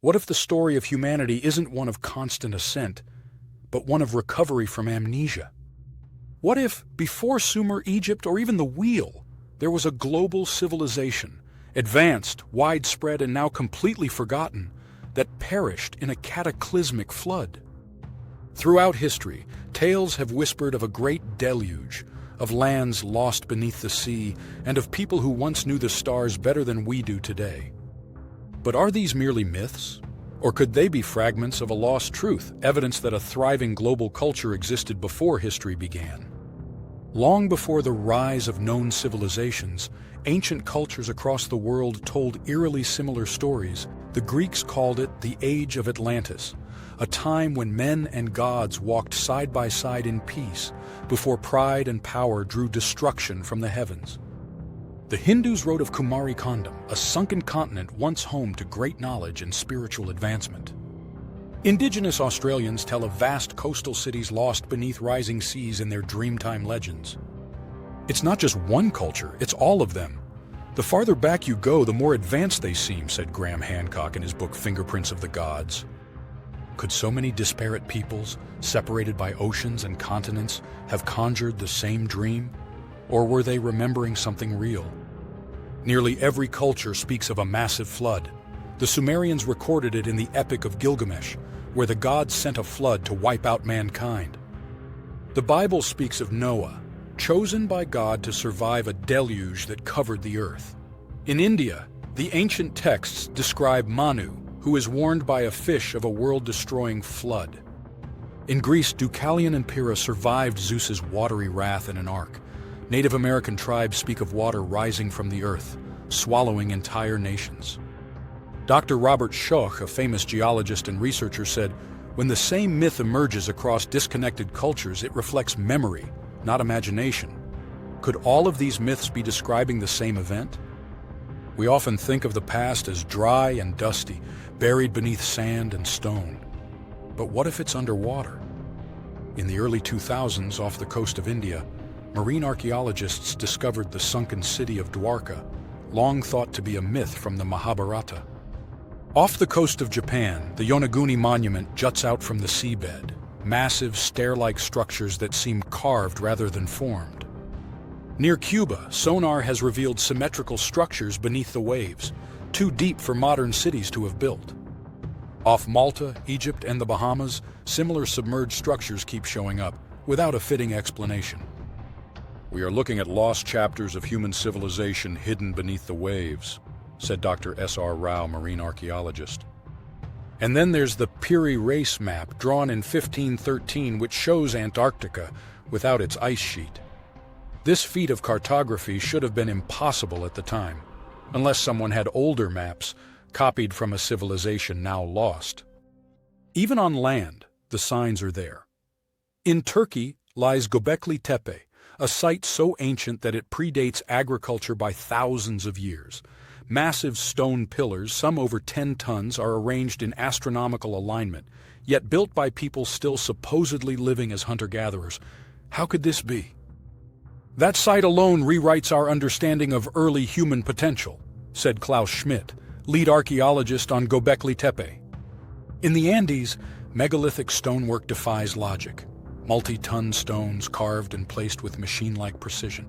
What if the story of humanity isn't one of constant ascent, but one of recovery from amnesia? What if, before Sumer, Egypt, or even the wheel, there was a global civilization, advanced, widespread, and now completely forgotten, that perished in a cataclysmic flood? Throughout history, tales have whispered of a great deluge, of lands lost beneath the sea, and of people who once knew the stars better than we do today. But are these merely myths? Or could they be fragments of a lost truth, evidence that a thriving global culture existed before history began? Long before the rise of known civilizations, ancient cultures across the world told eerily similar stories. The Greeks called it the Age of Atlantis, a time when men and gods walked side by side in peace before pride and power drew destruction from the heavens. The Hindus wrote of Kumari Kandam, a sunken continent once home to great knowledge and spiritual advancement. Indigenous Australians tell of vast coastal cities lost beneath rising seas in their Dreamtime legends. It's not just one culture, it's all of them. The farther back you go, the more advanced they seem, said Graham Hancock in his book Fingerprints of the Gods. Could so many disparate peoples, separated by oceans and continents, have conjured the same dream? Or were they remembering something real? Nearly every culture speaks of a massive flood. The Sumerians recorded it in the Epic of Gilgamesh, where the gods sent a flood to wipe out mankind. The Bible speaks of Noah, chosen by God to survive a deluge that covered the earth. In India, the ancient texts describe Manu, who is warned by a fish of a world-destroying flood. In Greece, Deucalion and Pyrrha survived Zeus's watery wrath in an ark. Native American tribes speak of water rising from the earth, swallowing entire nations. Dr. Robert Schoch, a famous geologist and researcher, said, "When the same myth emerges across disconnected cultures, it reflects memory, not imagination." Could all of these myths be describing the same event? We often think of the past as dry and dusty, buried beneath sand and stone. But what if it's underwater? In the early 2000s, off the coast of India, marine archaeologists discovered the sunken city of Dwarka, long thought to be a myth from the Mahabharata. Off the coast of Japan, the Yonaguni monument juts out from the seabed, massive stair-like structures that seem carved rather than formed. Near Cuba, sonar has revealed symmetrical structures beneath the waves, too deep for modern cities to have built. Off Malta, Egypt, and the Bahamas, similar submerged structures keep showing up, without a fitting explanation. "We are looking at lost chapters of human civilization hidden beneath the waves," said Dr. S.R. Rao, marine archaeologist. And then there's the Piri Reis map, drawn in 1513, which shows Antarctica without its ice sheet. This feat of cartography should have been impossible at the time, unless someone had older maps copied from a civilization now lost. Even on land, the signs are there. In Turkey lies Göbekli Tepe, a site so ancient that it predates agriculture by thousands of years. Massive stone pillars, some over 10 tons, are arranged in astronomical alignment, yet built by people still supposedly living as hunter-gatherers. How could this be? "That site alone rewrites our understanding of early human potential," said Klaus Schmidt, lead archaeologist on Göbekli Tepe. In the Andes, megalithic stonework defies logic. Multi-ton stones carved and placed with machine-like precision.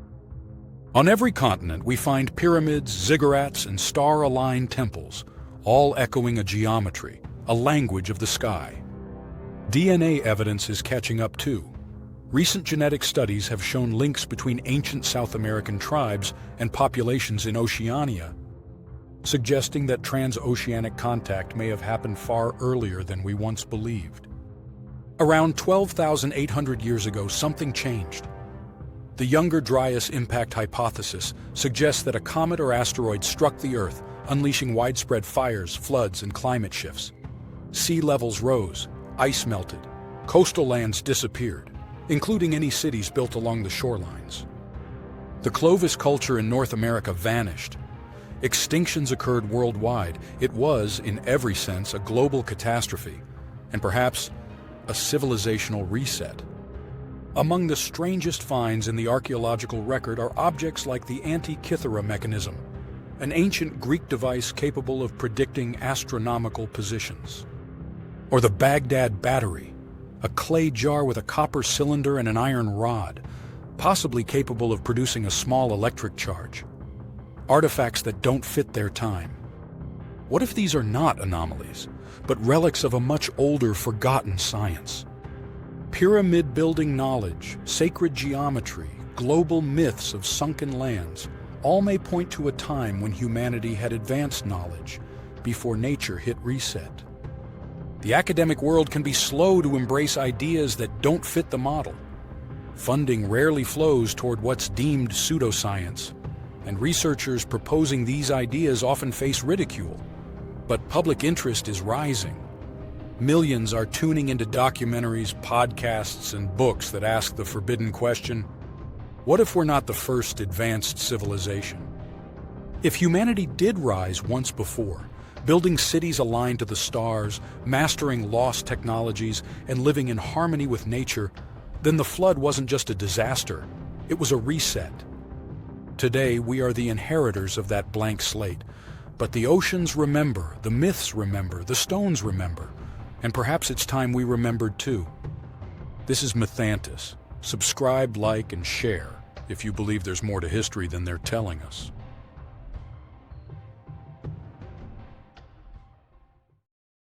On every continent, we find pyramids, ziggurats, and star-aligned temples, all echoing a geometry, a language of the sky. DNA evidence is catching up too. Recent genetic studies have shown links between ancient South American tribes and populations in Oceania, suggesting that transoceanic contact may have happened far earlier than we once believed. Around 12,800 years ago, something changed. The Younger Dryas impact hypothesis suggests that a comet or asteroid struck the Earth, unleashing widespread fires, floods, and climate shifts. Sea levels rose, ice melted, coastal lands disappeared, including any cities built along the shorelines. The Clovis culture in North America vanished. Extinctions occurred worldwide. It was, in every sense, a global catastrophe, and perhaps a civilizational reset. Among the strangest finds in the archaeological record are objects like the Antikythera mechanism, an ancient Greek device capable of predicting astronomical positions. Or the Baghdad battery, a clay jar with a copper cylinder and an iron rod, possibly capable of producing a small electric charge. Artifacts that don't fit their time. What if these are not anomalies, but relics of a much older, forgotten science? Pyramid-building knowledge, sacred geometry, global myths of sunken lands, all may point to a time when humanity had advanced knowledge before nature hit reset. The academic world can be slow to embrace ideas that don't fit the model. Funding rarely flows toward what's deemed pseudoscience, and researchers proposing these ideas often face ridicule. But public interest is rising. Millions are tuning into documentaries, podcasts, and books that ask the forbidden question, what if we're not the first advanced civilization? If humanity did rise once before, building cities aligned to the stars, mastering lost technologies, and living in harmony with nature, then the flood wasn't just a disaster, it was a reset. Today, we are the inheritors of that blank slate, but the oceans remember, the myths remember, the stones remember, and perhaps it's time we remembered too. This is Mythantis. Subscribe, like, and share if you believe there's more to history than they're telling us.